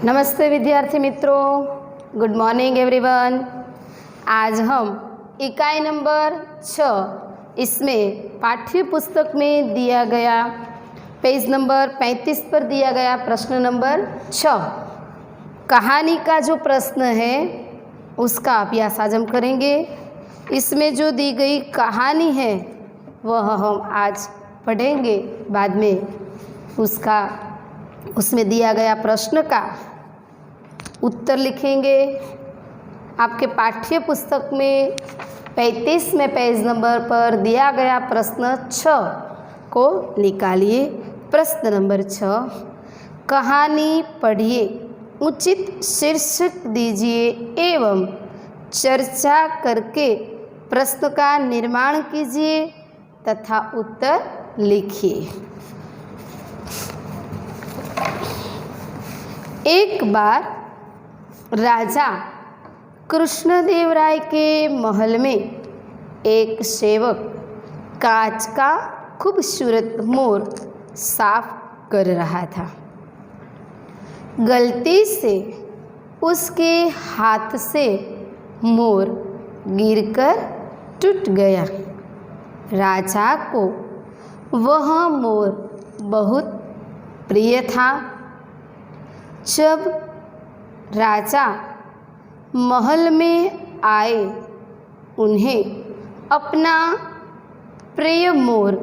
नमस्ते विद्यार्थी मित्रों, गुड मॉर्निंग एवरीवन। आज हम इकाई नंबर 6 इसमें पाठ्य पुस्तक में दिया गया पेज नंबर 35 पर दिया गया प्रश्न नंबर 6 कहानी का जो प्रश्न है उसका अभ्यास आज हम करेंगे। इसमें जो दी गई कहानी है वह हम आज पढ़ेंगे, बाद में उसमें दिया गया प्रश्न का उत्तर लिखेंगे। आपके पाठ्य पुस्तक में 35 पेज नंबर पर दिया गया प्रश्न 6 को निकालिए। प्रश्न नंबर 6, कहानी पढ़िए, उचित शीर्षक दीजिए एवं चर्चा करके प्रश्न का निर्माण कीजिए तथा उत्तर लिखिए। एक बार राजा कृष्णदेवराय के महल में एक सेवक कांच का खूबसूरत मोर साफ कर रहा था। गलती से उसके हाथ से मोर गिरकर टूट गया। राजा को वह मोर बहुत प्रिय था। जब राजा महल में आए, उन्हें अपना प्रिय मोर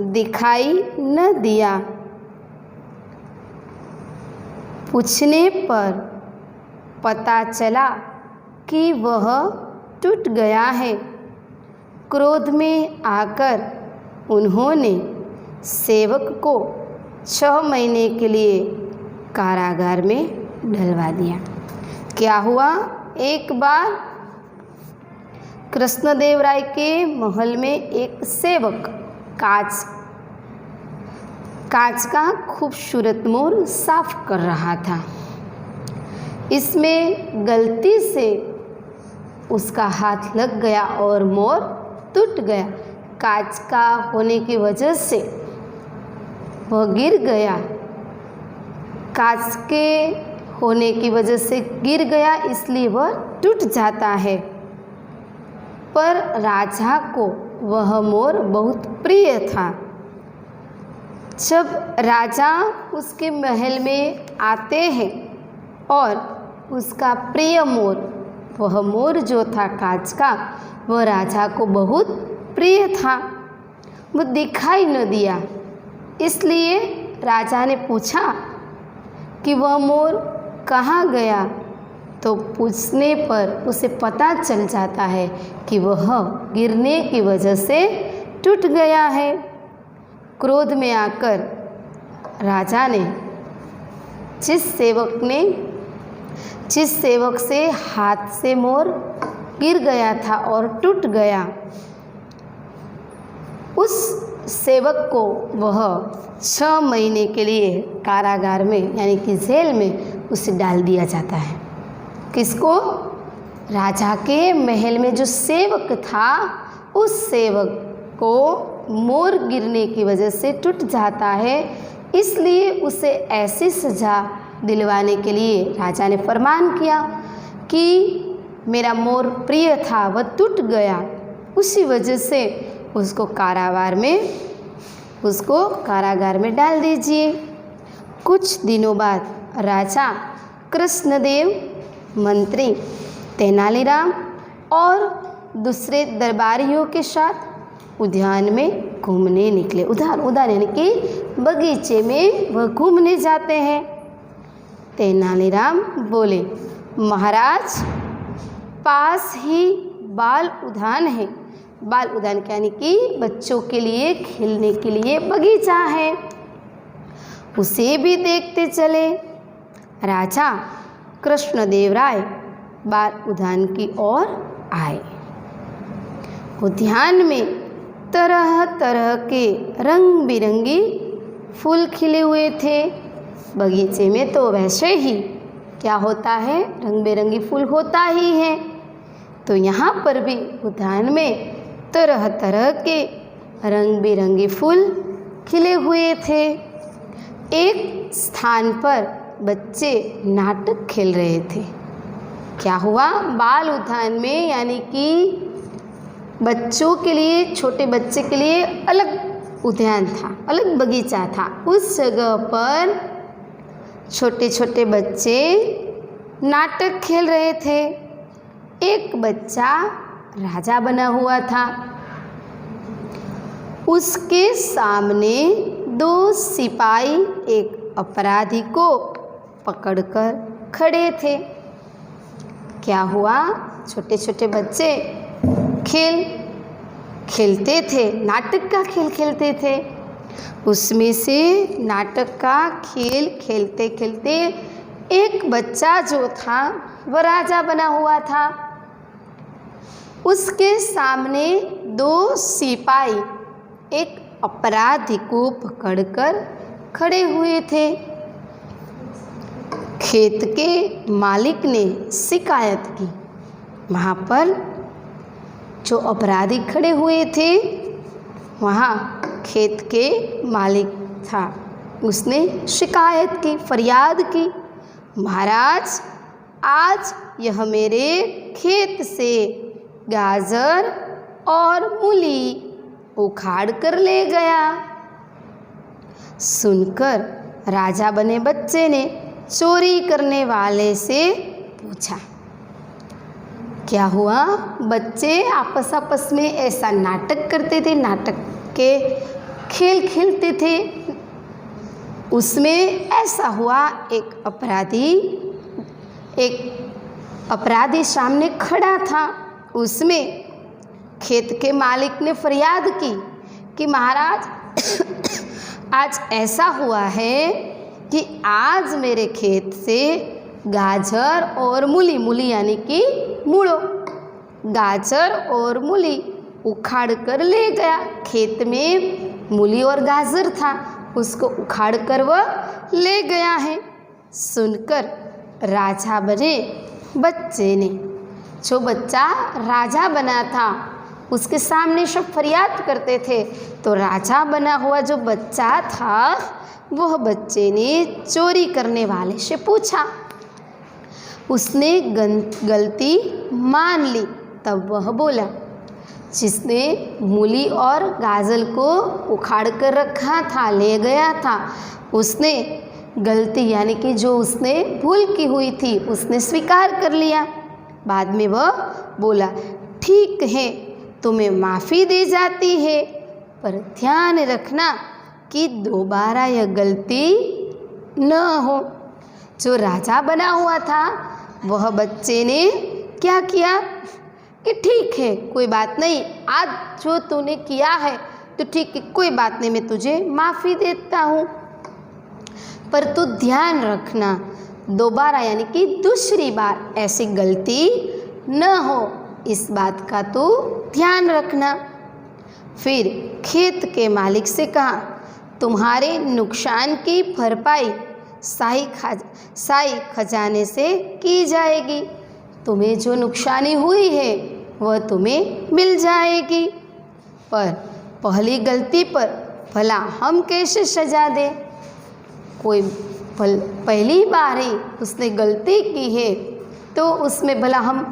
दिखाई न दिया। पूछने पर पता चला कि वह टूट गया है। क्रोध में आकर उन्होंने सेवक को 6 महीने के लिए कारागार में डलवा दिया। क्या हुआ, एक बार कृष्णदेवराय के महल में एक सेवक कांच का खूबसूरत मोर साफ कर रहा था। इसमें गलती से उसका हाथ लग गया और मोर टूट गया। कांच का होने की वजह से वह गिर गया। कांच के होने की वजह से गिर गया, इसलिए वह टूट जाता है। पर राजा को वह मोर बहुत प्रिय था। जब राजा उसके महल में आते हैं और उसका प्रिय मोर, वह मोर जो था कांच का, वह राजा को बहुत प्रिय था, वो दिखाई न दिया। इसलिए राजा ने पूछा कि वह मोर कहाँ गया, तो पूछने पर उसे पता चल जाता है कि वह गिरने की वजह से टूट गया है। क्रोध में आकर राजा ने जिस सेवक से हाथ से मोर गिर गया था और टूट गया, उस सेवक को वह 6 महीने के लिए कारागार में यानी कि जेल में उसे डाल दिया जाता है। किसको? राजा के महल में जो सेवक था, उस सेवक को मोर गिरने की वजह से टूट जाता है, इसलिए उसे ऐसी सज़ा दिलवाने के लिए राजा ने फरमान किया कि मेरा मोर प्रिय था, वह टूट गया, उसी वजह से उसको कारागार में डाल दीजिए। कुछ दिनों बाद राजा कृष्णदेव, मंत्री तेनालीराम और दूसरे दरबारियों के साथ उद्यान में घूमने निकले। उद्यान यानी कि बगीचे में वह घूमने जाते हैं। तेनालीराम बोले, महाराज, पास ही बाल उद्यान है। बाल उद्यान यानी कि बच्चों के लिए खेलने के लिए बगीचा है, उसे भी देखते चले। राजा कृष्णदेवराय बाल उद्यान की ओर आए। उद्यान में तरह तरह के रंग बिरंगी फूल खिले हुए थे। बगीचे में तो वैसे ही क्या होता है, रंग बिरंगी फूल होता ही है, तो यहाँ पर भी उद्यान में तरह तरह के रंग बिरंगे फूल खिले हुए थे। एक स्थान पर बच्चे नाटक खेल रहे थे। क्या हुआ? बाल उद्यान में, यानी कि बच्चों के लिए, छोटे बच्चे के लिए अलग उद्यान था, अलग बगीचा था। उस जगह पर छोटे छोटे बच्चे नाटक खेल रहे थे। एक बच्चा राजा बना हुआ था। उसके सामने दो सिपाही एक अपराधी को पकड़कर खड़े थे। क्या हुआ? छोटे छोटे बच्चे खेल खेलते थे, नाटक का खेल खेलते थे। उसमें से नाटक का खेल खेलते खेलते एक बच्चा जो था वह राजा बना हुआ था। उसके सामने दो सिपाही एक अपराधी को पकड़कर खड़े हुए थे। खेत के मालिक ने शिकायत की। वहाँ पर जो अपराधी खड़े हुए थे, वहाँ खेत के मालिक था, उसने शिकायत की, फरियाद की, महाराज आज यह मेरे खेत से गाजर और मूली उखाड़ कर ले गया। सुनकर राजा बने बच्चे ने चोरी करने वाले से पूछा। क्या हुआ? बच्चे आपस में ऐसा नाटक करते थे, नाटक के खेल खेलते थे। उसमें ऐसा हुआ, एक अपराधी सामने खड़ा था। उसमें खेत के मालिक ने फरियाद की कि महाराज आज ऐसा हुआ है कि आज मेरे खेत से गाजर और मूली यानी कि मूलो, गाजर और मूली उखाड़ कर ले गया। खेत में मूली और गाजर था, उसको उखाड़ कर वह ले गया है। सुनकर राजा बने बच्चे ने, जो बच्चा राजा बना था, उसके सामने सब फरियाद करते थे, तो राजा बना हुआ जो बच्चा था वह बच्चे ने चोरी करने वाले से पूछा। उसने गलती मान ली। तब वह बोला, जिसने मूली और गाजर को उखाड़ कर रखा था, ले गया था, उसने गलती यानी कि जो उसने भूल की हुई थी उसने स्वीकार कर लिया। बाद में वह बोला, ठीक है तुम्हें माफ़ी दी जाती है, पर ध्यान रखना कि दोबारा यह गलती न हो। जो राजा बना हुआ था वह बच्चे ने क्या किया कि ठीक है कोई बात नहीं, आज जो तूने किया है तो ठीक है, कोई बात नहीं, मैं तुझे माफ़ी देता हूँ, पर तू ध्यान रखना दोबारा यानी कि दूसरी बार ऐसी गलती न हो, इस बात का तू ध्यान रखना। फिर खेत के मालिक से कहा, तुम्हारे नुकसान की भरपाई शाही खजाने से की जाएगी। तुम्हें जो नुकसानी हुई है वह तुम्हें मिल जाएगी, पर पहली गलती पर भला हम कैसे सजा दें? कोई पहली बार ही उसने गलती की है तो उसमें भला हम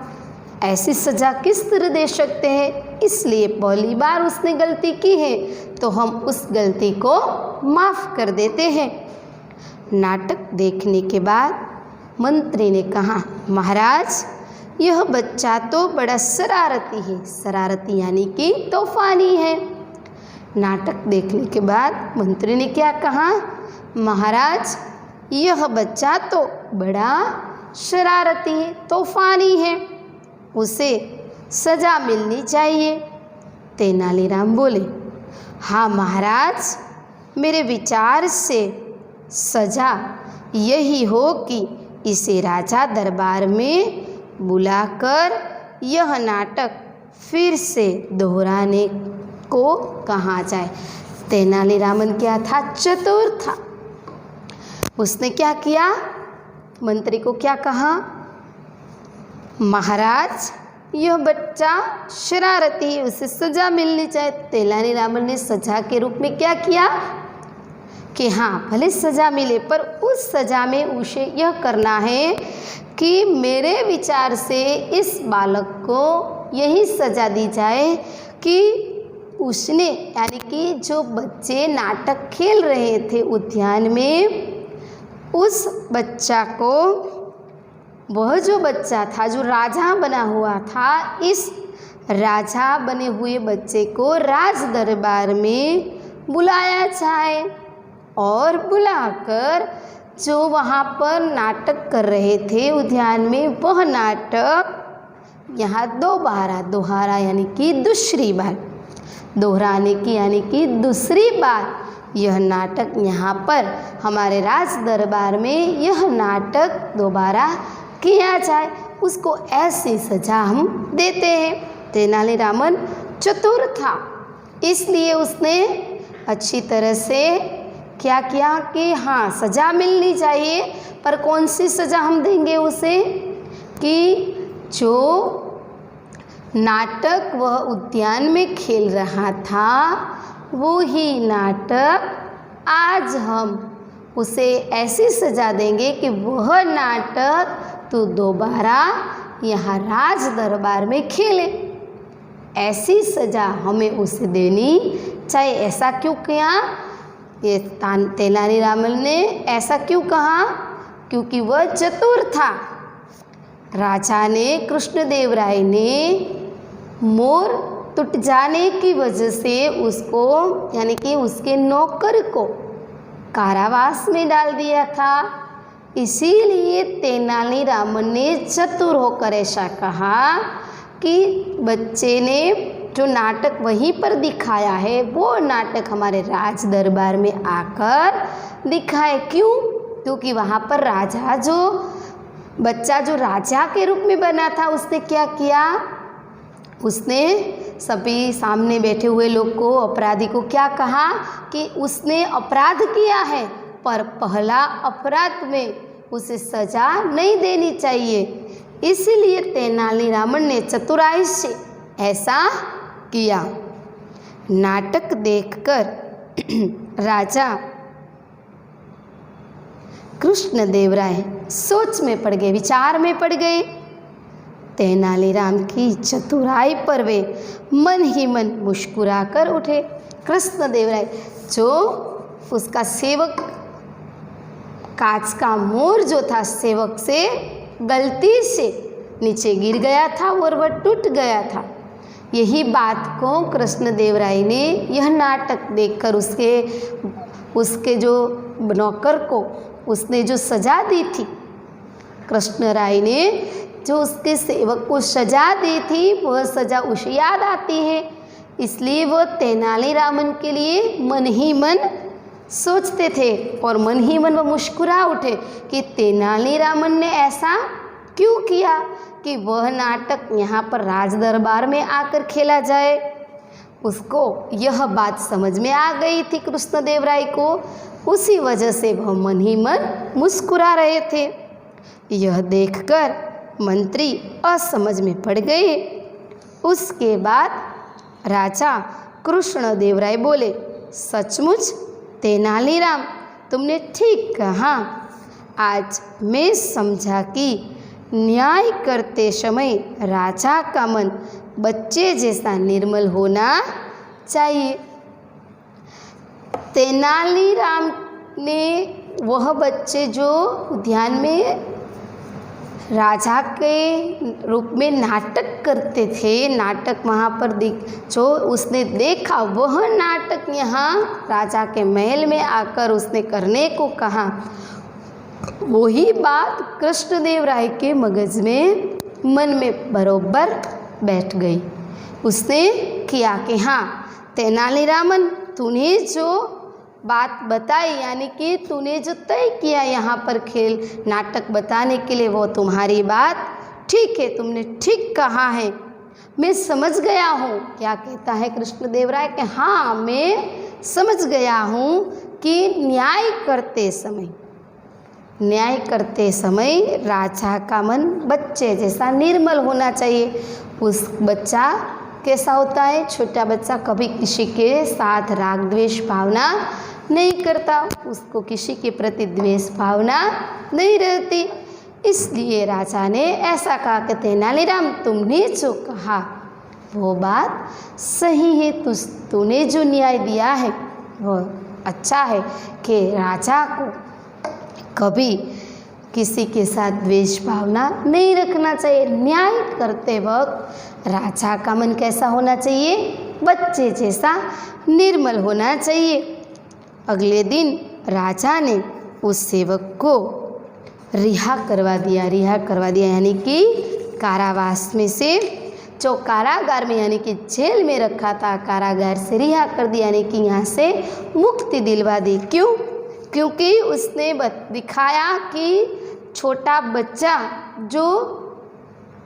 ऐसी सज़ा किस तरह दे सकते हैं? इसलिए पहली बार उसने गलती की है तो हम उस गलती को माफ़ कर देते हैं। नाटक देखने के बाद मंत्री ने कहा, महाराज यह बच्चा तो बड़ा शरारती है। शरारती यानी कि तूफानी है। नाटक देखने के बाद मंत्री ने क्या कहा, महाराज यह बच्चा तो बड़ा शरारती है, तूफानी है, उसे सज़ा मिलनी चाहिए। तेनालीराम बोले, हाँ महाराज, मेरे विचार से सज़ा यही हो कि इसे राजा दरबार में बुलाकर यह नाटक फिर से दोहराने को कहा जाए। तेनालीरामन क्या था? चतुर था। उसने क्या किया? मंत्री को क्या कहा, महाराज यह बच्चा शरारती है, उसे सज़ा मिलनी चाहिए। तेनालीरामन ने सज़ा के रूप में क्या किया कि हाँ भले सज़ा मिले, पर उस सज़ा में उसे यह करना है कि मेरे विचार से इस बालक को यही सज़ा दी जाए कि उसने, यानी कि जो बच्चे नाटक खेल रहे थे उद्यान में, उस बच्चा को, वह जो बच्चा था जो राजा बना हुआ था, इस राजा बने हुए बच्चे को राज दरबार में बुलाया जाए और बुलाकर जो वहाँ पर नाटक कर रहे थे उद्यान में, वह नाटक यहाँ दोहरा यानी कि दूसरी बार, दोहराने की यानी कि दूसरी बार यह नाटक यहाँ पर हमारे राज दरबार में यह नाटक दोबारा किया जाए, उसको ऐसी सज़ा हम देते हैं। तेनालीरामन चतुर था, इसलिए उसने अच्छी तरह से क्या किया कि हाँ सज़ा मिलनी चाहिए, पर कौन सी सज़ा हम देंगे उसे, कि जो नाटक वह उद्यान में खेल रहा था वो ही नाटक आज हम उसे ऐसी सज़ा देंगे कि वह नाटक तो दोबारा यहाँ राज दरबार में खेले। ऐसी सज़ा हमें उसे देनी चाहिए। ऐसा क्यों किया? ये तेनालीरामन ने ऐसा क्यों कहा? क्योंकि वह चतुर था। राजा ने, कृष्णदेवराय ने मोर टूट जाने की वजह से उसको, यानी कि उसके नौकर को कारावास में डाल दिया था। इसीलिए तेनालीरामन ने चतुर होकर ऐसा कहा कि बच्चे ने जो नाटक वहीं पर दिखाया है वो नाटक हमारे राज दरबार में आकर दिखाए। क्यों? क्योंकि वहाँ पर राजा, जो बच्चा जो राजा के रूप में बना था, उसने क्या किया? उसने सभी सामने बैठे हुए लोग को, अपराधी को क्या कहा कि उसने अपराध किया है, पर पहला अपराध में उसे सज़ा नहीं देनी चाहिए। इसलिए तेनालीरामन ने चतुराई से ऐसा किया। नाटक देखकर राजा कृष्णदेवराय सोच में पड़ गए, विचार में पड़ गए। तेनालीराम की चतुराई पर वे मन ही मन मुस्कुराकर उठे। कृष्णदेवराय, जो उसका सेवक, कांच का मोर जो था सेवक से गलती से नीचे गिर गया था और वह टूट गया था, यही बात को कृष्णदेवराय ने यह नाटक देखकर उसके जो नौकर को उसने जो सज़ा दी थी, कृष्णराय ने जो उसके सेवक को सज़ा दी थी, वह सज़ा उसे याद आती है। इसलिए वह तेनालीरामन के लिए मन ही मन सोचते थे और मन ही मन वह मुस्कुरा उठे कि तेनालीरामन ने ऐसा क्यों किया कि वह नाटक यहाँ पर राज दरबार में आकर खेला जाए। उसको यह बात समझ में आ गई थी कृष्णदेवराय को, उसी वजह से वह मन ही मन मुस्कुरा रहे थे। यह देखकर मंत्री असमझ में पड़ गए। उसके बाद राजा कृष्णदेवराय बोले, सचमुच तेनालीराम, तुमने ठीक कहा। आज मैं समझा कि न्याय करते समय राजा का मन बच्चे जैसा निर्मल होना चाहिए। तेनालीराम ने वह बच्चे जो उद्यान में राजा के रूप में नाटक करते थे, नाटक वहाँ पर जो उसने देखा, वह नाटक यहाँ राजा के महल में आकर उसने करने को कहा। वही बात कृष्णदेवराय के मगज में, मन में बरोबर बैठ गई। उसने किया कि हाँ तेनालीरामन, तूने जो बात बताई, यानी कि तूने जो तय किया यहाँ पर खेल नाटक बताने के लिए, वो तुम्हारी बात ठीक है, तुमने ठीक कहा है। मैं समझ गया हूँ। क्या कहता है कृष्णदेवराय कि हाँ मैं समझ गया हूँ कि न्याय करते समय राजा का मन बच्चे जैसा निर्मल होना चाहिए। उस बच्चा कैसा होता है? छोटा बच्चा कभी किसी के साथ राग द्वेष भावना नहीं करता, उसको किसी के प्रति द्वेष भावना नहीं रहती। इसलिए राजा ने ऐसा कहा कि तेनालीराम तुमने जो कहा वो बात सही है, तूने जो न्याय दिया है वो अच्छा है कि राजा को कभी किसी के साथ द्वेष भावना नहीं रखना चाहिए। न्याय करते वक्त राजा का मन कैसा होना चाहिए? बच्चे जैसा निर्मल होना चाहिए। अगले दिन राजा ने उस सेवक को रिहा करवा दिया यानी कि कारावास में से, जो कारागार में यानी कि जेल में रखा था, कारागार से रिहा कर दिया, यानी कि यहाँ से मुक्ति दिलवा दी। क्यों? क्योंकि उसने दिखाया कि छोटा बच्चा जो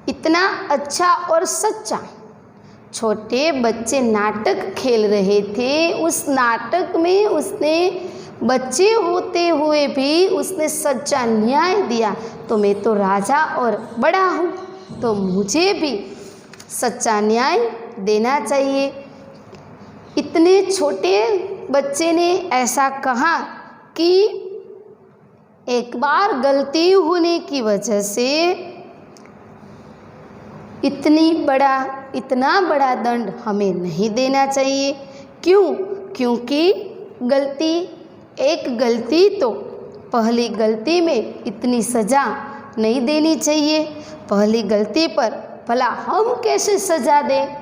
इतना अच्छा और सच्चा, छोटे बच्चे नाटक खेल रहे थे, उस नाटक में उसने बच्चे होते हुए भी उसने सच्चा न्याय दिया। तो मैं तो राजा और बड़ा हूँ, तो मुझे भी सच्चा न्याय देना चाहिए। इतने छोटे बच्चे ने ऐसा कहा कि एक बार गलती होने की वजह से इतना बड़ा दंड हमें नहीं देना चाहिए। क्यों? क्योंकि एक गलती तो पहली गलती में इतनी सज़ा नहीं देनी चाहिए। पहली गलती पर भला हम कैसे सज़ा दें?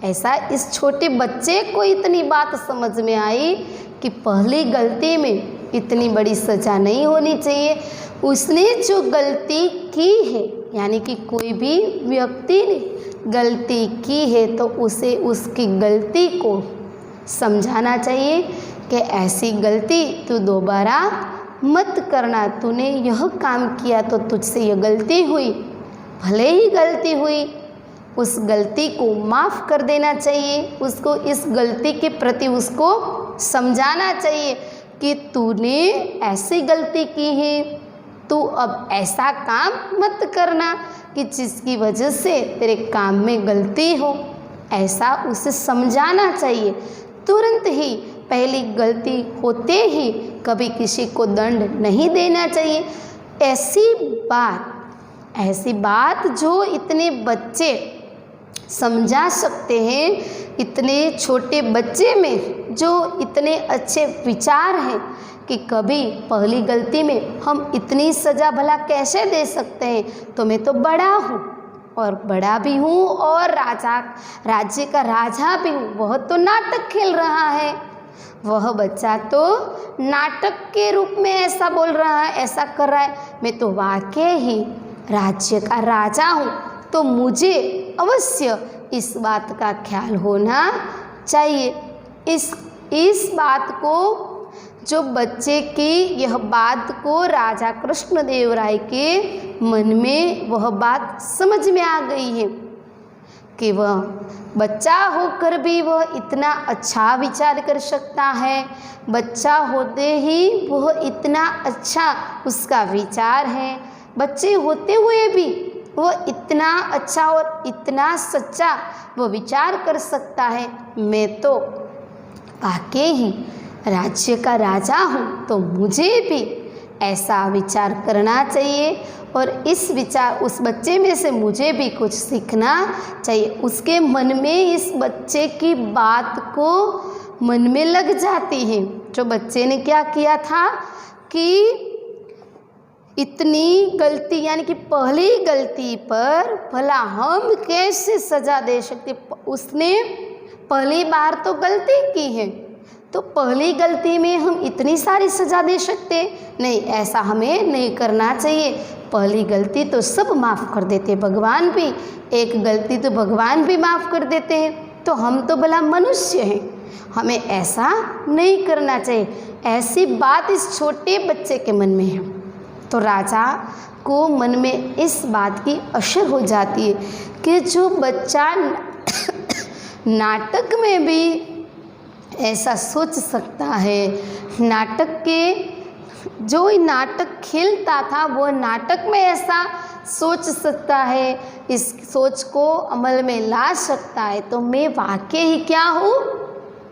ऐसा इस छोटे बच्चे को इतनी बात समझ में आई कि पहली गलती में इतनी बड़ी सज़ा नहीं होनी चाहिए। उसने जो गलती की है, यानी कि कोई भी व्यक्ति ने गलती की है तो उसे उसकी गलती को समझाना चाहिए कि ऐसी गलती तू दोबारा मत करना। तूने यह काम किया तो तुझसे यह गलती हुई, भले ही गलती हुई, उस गलती को माफ़ कर देना चाहिए। उसको इस गलती के प्रति उसको समझाना चाहिए कि तूने ऐसी गलती की है, तू अब ऐसा काम मत करना कि जिसकी वजह से तेरे काम में गलती हो। ऐसा उसे समझाना चाहिए। तुरंत ही पहली गलती होते ही कभी किसी को दंड नहीं देना चाहिए। ऐसी बात जो इतने बच्चे समझा सकते हैं, इतने छोटे बच्चे में जो इतने अच्छे विचार हैं कि कभी पहली गलती में हम इतनी सज़ा भला कैसे दे सकते हैं। तो मैं तो बड़ा हूँ और बड़ा भी हूँ और राज्य का राजा भी हूँ। वह तो नाटक खेल रहा है, वह बच्चा तो नाटक के रूप में ऐसा बोल रहा है, ऐसा कर रहा है। मैं तो वाकई ही राज्य का राजा हूँ, तो मुझे अवश्य इस बात का ख्याल होना चाहिए। इस बात को, जो बच्चे की यह बात को राजा कृष्णदेव राय के मन में वह बात समझ में आ गई है कि वह बच्चा होकर भी वह इतना अच्छा विचार कर सकता है। बच्चा होते ही वह इतना अच्छा उसका विचार है, बच्चे होते हुए भी वह इतना अच्छा और इतना सच्चा वो विचार कर सकता है। मैं तो वाकई ही राज्य का राजा हूँ, तो मुझे भी ऐसा विचार करना चाहिए और उस बच्चे में से मुझे भी कुछ सीखना चाहिए। उसके मन में इस बच्चे की बात को मन में लग जाती है। जो बच्चे ने क्या किया था कि इतनी गलती, यानी कि पहली गलती पर भला हम कैसे सज़ा दे सकते। उसने पहली बार तो गलती की है, तो पहली गलती में हम इतनी सारी सज़ा दे सकते नहीं, ऐसा हमें नहीं करना चाहिए। पहली गलती तो सब माफ़ कर देते, भगवान भी एक गलती तो भगवान भी माफ़ कर देते हैं, तो हम तो भला मनुष्य हैं, हमें ऐसा नहीं करना चाहिए। ऐसी बात इस छोटे बच्चे के मन में है, तो राजा को मन में इस बात की असर हो जाती है कि जो बच्चा नाटक में भी ऐसा सोच सकता है, जो नाटक खेलता था वो नाटक में ऐसा सोच सकता है, इस सोच को अमल में ला सकता है, तो मैं वाकई ही क्या हूँ,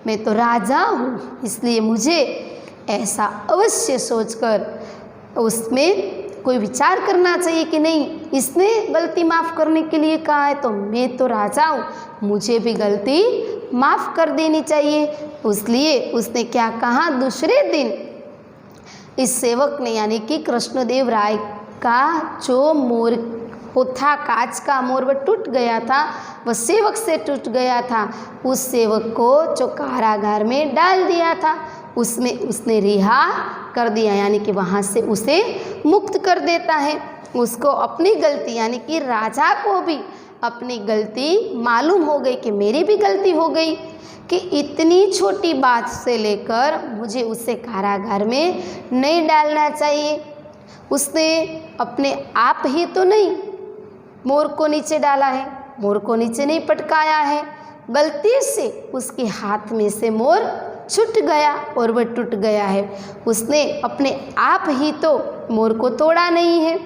मैं तो राजा हूँ। इसलिए मुझे ऐसा अवश्य सोचकर उसमें कोई विचार करना चाहिए कि नहीं, इसने गलती माफ़ करने के लिए कहा है तो मैं तो राजा हूँ, मुझे भी गलती माफ़ कर देनी चाहिए। इसलिए उसने क्या कहा, दूसरे दिन इस सेवक ने यानी कि कृष्णदेव राय का जो मोर था, कांच का मोर, वह टूट गया था, वह सेवक से टूट गया था, उस सेवक को जो कारागार में डाल दिया था उसमें उसने रिहा कर दिया, यानी कि वहाँ से उसे मुक्त कर देता है। उसको अपनी गलती यानी कि राजा को भी अपनी गलती मालूम हो गई कि मेरी भी गलती हो गई कि इतनी छोटी बात से लेकर मुझे उसे कारागार में नहीं डालना चाहिए। उसने अपने आप ही तो नहीं मोर को नीचे डाला है, मोर को नीचे नहीं पटकाया है, गलती से उसके हाथ में से मोर छूट गया और वह टूट गया है। उसने अपने आप ही तो मोर को तोड़ा नहीं है,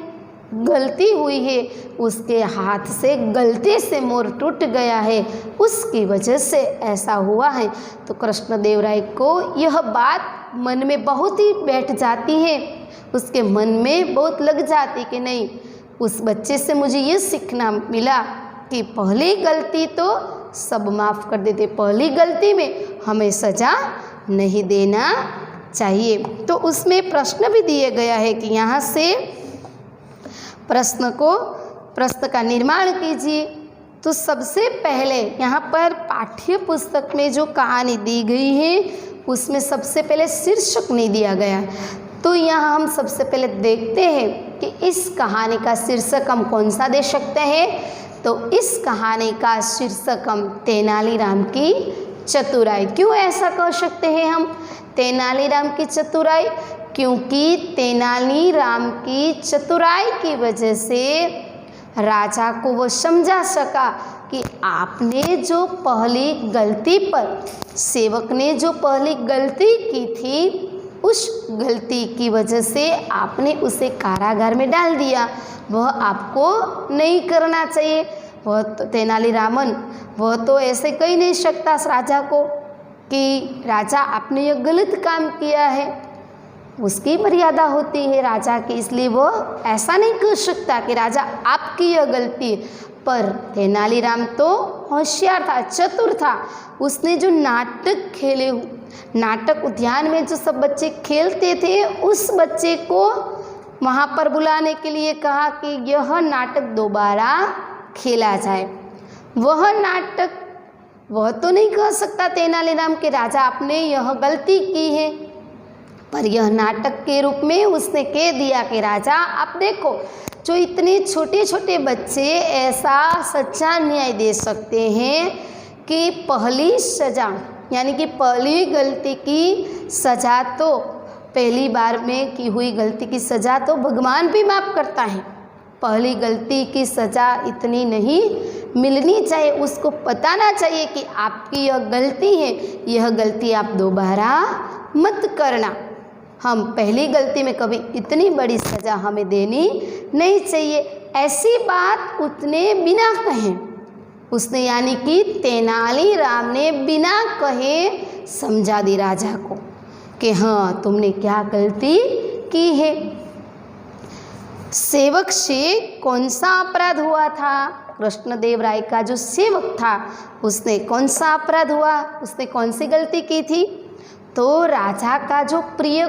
गलती हुई है, उसके हाथ से गलती से मोर टूट गया है, उसकी वजह से ऐसा हुआ है। तो कृष्णदेव राय को यह बात मन में बहुत ही बैठ जाती है, उसके मन में बहुत लग जाती कि नहीं, उस बच्चे से मुझे ये सीखना मिला कि पहली गलती तो सब माफ़ कर देते, पहली गलती में हमें सज़ा नहीं देना चाहिए। तो उसमें प्रश्न भी दिया गया है कि यहाँ से प्रश्न का निर्माण कीजिए। तो सबसे पहले यहाँ पर पाठ्य पुस्तक में जो कहानी दी गई है उसमें सबसे पहले शीर्षक नहीं दिया गया। तो यहाँ हम सबसे पहले देखते हैं कि इस कहानी का शीर्षक हम कौन सा दे सकते हैं। तो इस कहानी का शीर्षक हम तेनालीराम की चतुराई। क्यों ऐसा कह सकते हैं हम तेनालीराम की चतुराई? क्योंकि तेनालीराम की चतुराई की वजह से राजा को वो समझा सका कि आपने जो पहली गलती पर, सेवक ने जो पहली गलती की थी, उस गलती की वजह से आपने उसे कारागार में डाल दिया, वह आपको नहीं करना चाहिए। वह तो तेनालीरामन वह तो ऐसे कह नहीं सकता राजा को कि राजा आपने यह गलत काम किया है, उसकी मर्यादा होती है राजा की, इसलिए वो ऐसा नहीं कह सकता कि राजा आपकी यह गलती है। पर तेनालीराम तो होशियार था, चतुर था। उसने जो नाटक खेले, नाटक उद्यान में जो सब बच्चे खेलते थे, उस बच्चे को वहाँ पर बुलाने के लिए कहा कि यह नाटक दोबारा खेला जाए। वह नाटक वह तो नहीं कह सकता तेनालीराम के राजा आपने यह गलती की है, पर यह नाटक के रूप में उसने कह दिया कि राजा आप देखो, जो इतने छोटे छोटे बच्चे ऐसा सच्चा न्याय दे सकते हैं कि पहली सज़ा यानी कि पहली गलती की सज़ा तो, पहली बार में की हुई गलती की सज़ा तो भगवान भी माफ़ करता है, पहली गलती की सज़ा इतनी नहीं मिलनी चाहिए। उसको बताना चाहिए कि आपकी यह गलती है, यह गलती आप दोबारा मत करना, हम पहली गलती में कभी इतनी बड़ी सज़ा हमें देनी नहीं चाहिए। ऐसी बात उसने बिना कहे, उसने यानी कि तेनालीराम ने बिना कहे समझा दी राजा को कि हाँ तुमने क्या गलती की है। सेवक से कौन सा अपराध हुआ था? कृष्णदेव राय का जो सेवक था उसने कौन सा अपराध हुआ, उसने कौन सी गलती की थी? तो राजा का जो प्रिय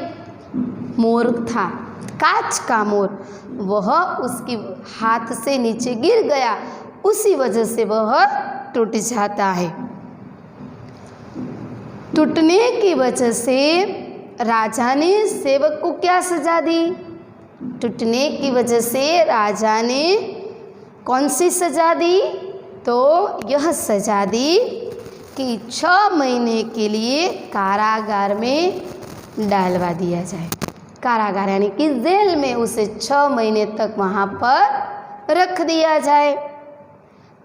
मोर था, कांच का मोर, वह उसके हाथ से नीचे गिर गया, उसी वजह से वह टूट जाता है। टूटने की वजह से राजा ने सेवक को क्या सजा दी? टूटने की वजह से राजा ने कौन सी सजा दी? तो यह सजा दी कि 6 महीने के लिए कारागार में डालवा दिया जाए। कारागार यानी कि जेल में उसे 6 महीने तक वहाँ पर रख दिया जाए।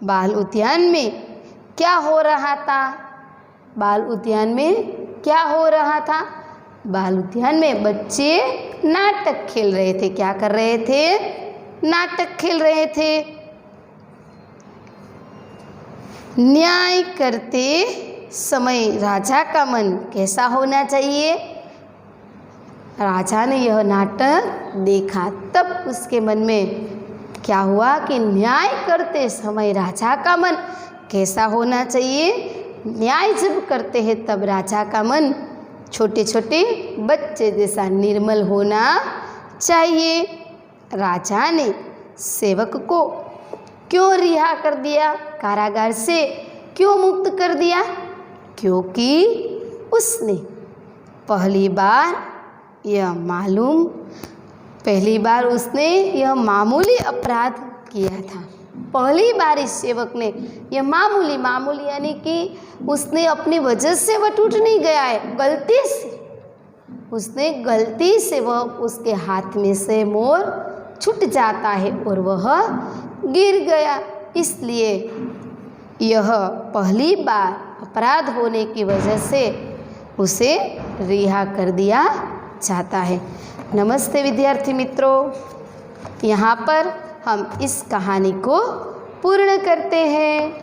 बाल उद्यान में क्या हो रहा था? बाल उद्यान में क्या हो रहा था? बाल उद्यान में बच्चे नाटक खेल रहे थे। क्या कर रहे थे? नाटक खेल रहे थे। न्याय करते समय राजा का मन कैसा होना चाहिए? राजा ने यह नाटक देखा, तब उसके मन में क्या हुआ कि न्याय करते समय राजा का मन कैसा होना चाहिए। न्याय जब करते हैं तब राजा का मन छोटे छोटे बच्चे जैसा निर्मल होना चाहिए। राजा ने सेवक को क्यों रिहा कर दिया, कारागार से क्यों मुक्त कर दिया? क्योंकि उसने पहली बार उसने यह मामूली अपराध किया था। पहली बार इस सेवक ने यह मामूली यानी कि उसने अपनी वजह से वह टूट नहीं गया है, गलती से वह उसके हाथ में से मोर छूट जाता है और वह गिर गया। इसलिए यह पहली बार अपराध होने की वजह से उसे रिहा कर दिया जाता है। नमस्ते विद्यार्थी मित्रों, यहाँ पर हम इस कहानी को पूर्ण करते हैं।